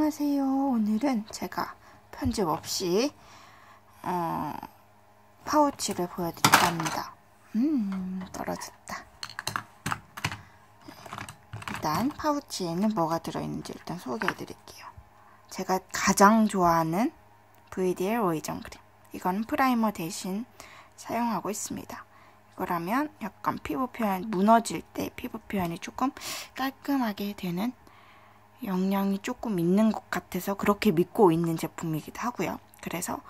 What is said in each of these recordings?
안녕하세요. 오늘은 제가 편집 없이 파우치를 보여드릴까 합니다. 떨어졌다. 일단 파우치에는 뭐가 들어있는지 일단 소개해드릴게요. 제가 가장 좋아하는 VDL 오이전 크림. 이건 프라이머 대신 사용하고 있습니다. 이거라면 약간 피부 표현, 무너질 때 피부 표현이 조금 깔끔하게 되는 영양이 조금 있는 것 같아서 그렇게 믿고 있는 제품이기도 하고요. 그래서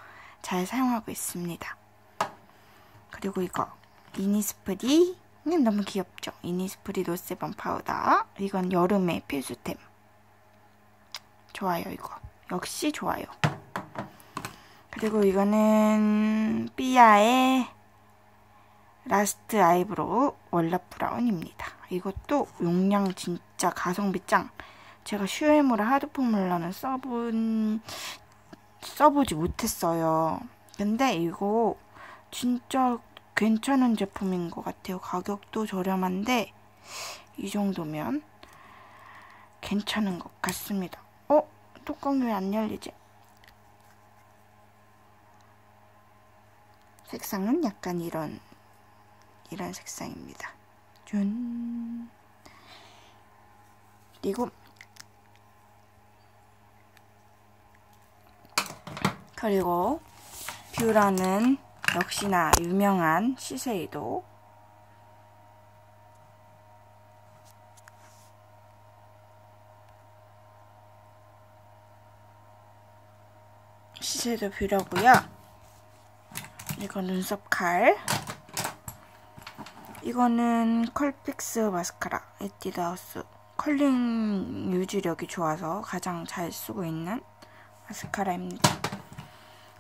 잘 사용하고 있습니다. 그리고 이거 이니스프리 너무 귀엽죠? 이니스프리 노세범 파우더. 이건 여름에 필수템. 좋아요. 이거 역시 좋아요. 그리고 이거는 삐아의 라스트 아이브로우 월럽 브라운입니다. 이것도 용량 진짜 가성비 짱. 제가 슈에무라 하드 포뮬러는 써보지 못했어요. 근데 이거 진짜 괜찮은 제품인 것 같아요. 가격도 저렴한데 이 정도면 괜찮은 것 같습니다. 뚜껑이 왜 안 열리지? 색상은 약간 이런 색상입니다. 짠. 그리고 뷰라는 역시나 유명한 시세이도. 시세이도 뷰라고요. 이거 눈썹 칼. 이거는 컬픽스 마스카라 에뛰드하우스. 컬링 유지력이 좋아서 가장 잘 쓰고 있는 마스카라입니다.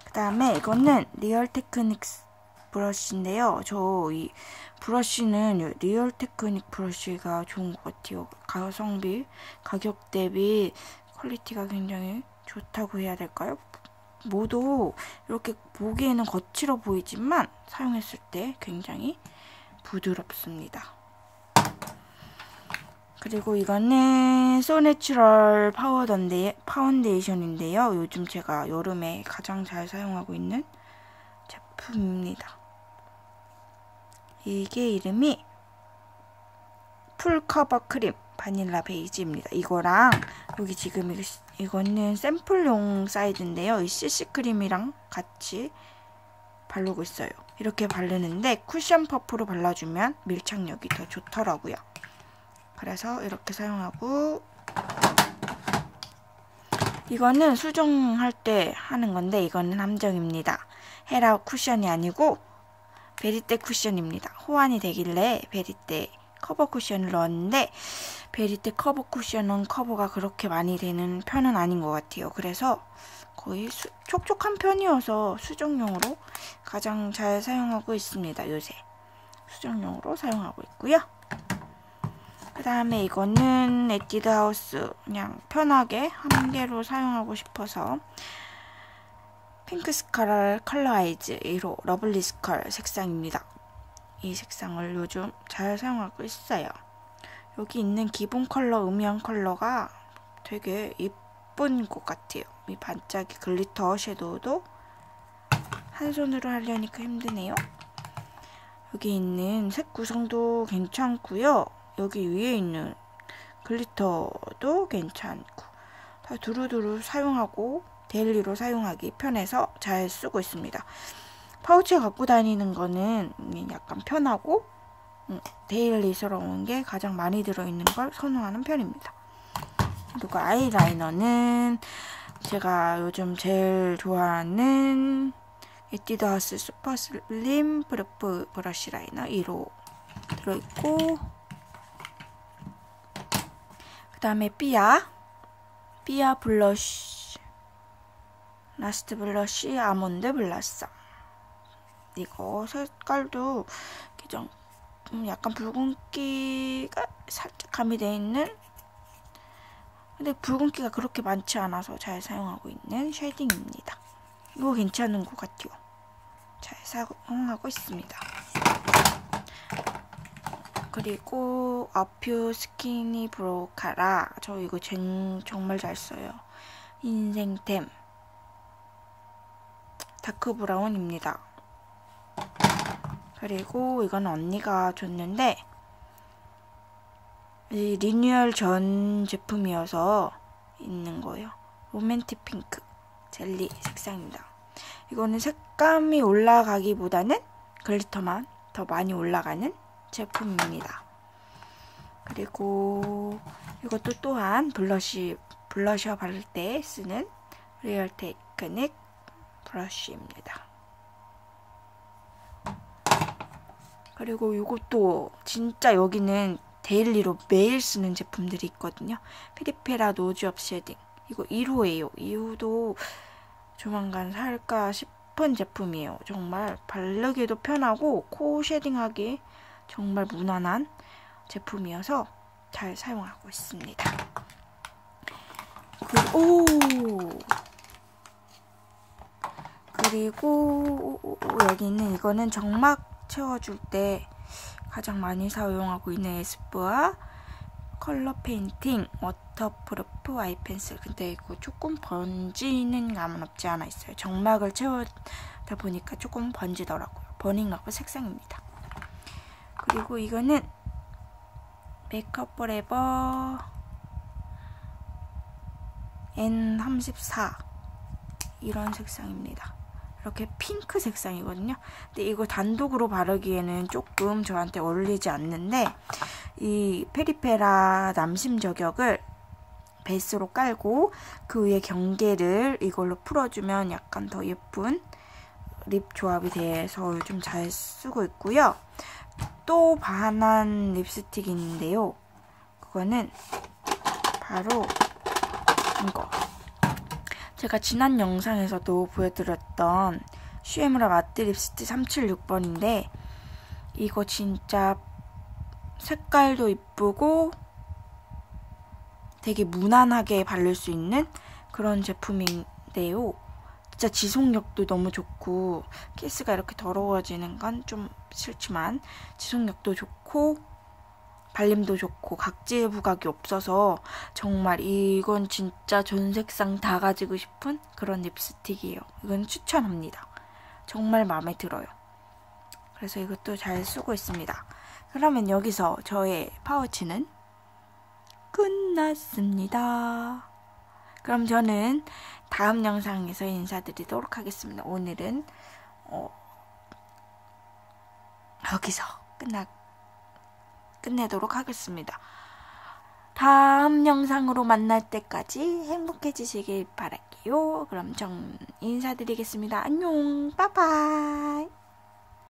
그 다음에 이거는 리얼 테크닉스 브러쉬인데요. 저 이 브러쉬는 리얼 테크닉 브러쉬가 좋은 것 같아요. 가성비, 가격 대비 퀄리티가 굉장히 좋다고 해야 될까요? 모두 이렇게 보기에는 거칠어 보이지만 사용했을 때 굉장히 부드럽습니다. 그리고 이거는 소내추럴 파운데이션인데요. 요즘 제가 여름에 가장 잘 사용하고 있는 제품입니다. 이게 이름이 풀커버 크림 바닐라 베이지입니다. 이거랑 여기 지금 이거는 샘플용 사이즈인데요. 이 CC 크림이랑 같이 바르고 있어요. 이렇게 바르는데 쿠션 퍼프로 발라주면 밀착력이 더 좋더라고요. 그래서 이렇게 사용하고, 이거는 수정할 때 하는 건데 이거는 함정입니다. 헤라 쿠션이 아니고 베리떼 쿠션입니다. 호환이 되길래 베리떼 커버 쿠션을 넣었는데 베리떼 커버 쿠션은 커버가 그렇게 많이 되는 편은 아닌 것 같아요. 그래서 거의 촉촉한 편이어서 수정용으로 가장 잘 사용하고 있습니다. 요새 수정용으로 사용하고 있고요. 그 다음에 이거는 에뛰드하우스 그냥 편하게 한 개로 사용하고 싶어서 핑크 스컬 컬러 아이즈 1호 러블리 스컬 색상입니다. 이 색상을 요즘 잘 사용하고 있어요. 여기 있는 기본 컬러, 음영 컬러가 되게 예쁜 것 같아요. 이 반짝이 글리터 섀도우도 한 손으로 하려니까 힘드네요. 여기 있는 색 구성도 괜찮고요. 여기 위에 있는 글리터도 괜찮고 다 두루두루 사용하고 데일리로 사용하기 편해서 잘 쓰고 있습니다. 파우치에 갖고 다니는 거는 약간 편하고 데일리스러운 게 가장 많이 들어있는 걸 선호하는 편입니다. 그리고 아이라이너는 제가 요즘 제일 좋아하는 에뛰드하우스 슈퍼 슬림 프루프 브러쉬 라이너 1호 들어있고, 그 다음에 삐아 블러쉬 라스트 블러쉬 아몬드 블라썸. 이거 색깔도 좀 약간 붉은기가 살짝 가미되어 있는, 근데 붉은기가 그렇게 많지 않아서 잘 사용하고 있는 쉐이딩입니다. 이거 괜찮은 것 같아요. 잘 사용하고 있습니다. 그리고 어퓨 스키니 브로우 카라. 저 이거 정말 잘 써요. 인생템 다크 브라운입니다. 그리고 이건 언니가 줬는데 이 리뉴얼 전 제품이어서 있는 거예요. 로맨틱 핑크 젤리 색상입니다. 이거는 색감이 올라가기보다는 글리터만 더 많이 올라가는 제품입니다. 그리고 이것도 또한 블러셔 바를 때 쓰는 리얼 테크닉 브러쉬입니다. 그리고 이것도 진짜 여기는 데일리로 매일 쓰는 제품들이 있거든요. 페리페라 노즈업 쉐딩. 이거 1호예요. 2호도 조만간 살까 싶은 제품이에요. 정말 바르기도 편하고 코 쉐딩하기 정말 무난한 제품이어서 잘 사용하고 있습니다. 그리고 여기는 이거는 정막 채워줄 때 가장 많이 사용하고 있는 에스쁘아 컬러 페인팅 워터프루프 아이펜슬. 근데 이거 조금 번지는 감은 없지 않아 있어요. 정막을 채우다 보니까 조금 번지더라고요. 버닝러브 색상입니다. 그리고 이거는 메이크업 포레버 N34 이런 색상입니다. 이렇게 핑크 색상이거든요. 근데 이거 단독으로 바르기에는 조금 저한테 어울리지 않는데 이 페리페라 남심 저격을 베이스로 깔고 그 위에 경계를 이걸로 풀어주면 약간 더 예쁜 립 조합이 돼서 요즘 잘 쓰고 있고요. 또 반한 립스틱이 있는데요. 그거는 바로 이거. 제가 지난 영상에서도 보여드렸던 슈에무라 마트 립스틱 376번인데 이거 진짜 색깔도 이쁘고 되게 무난하게 바를 수 있는 그런 제품인데요. 진짜 지속력도 너무 좋고 케이스가 이렇게 더러워지는 건 좀 싫지만 지속력도 좋고 발림도 좋고 각질 부각이 없어서 정말 이건 진짜 전 색상 다 가지고 싶은 그런 립스틱이에요. 이건 추천합니다. 정말 마음에 들어요. 그래서 이것도 잘 쓰고 있습니다. 그러면 여기서 저의 파우치는 끝났습니다. 그럼 저는 다음 영상에서 인사드리도록 하겠습니다. 오늘은 여기서 끝내도록 하겠습니다. 다음 영상으로 만날 때까지 행복해지시길 바랄게요. 그럼 전 인사드리겠습니다. 안녕, 빠바이.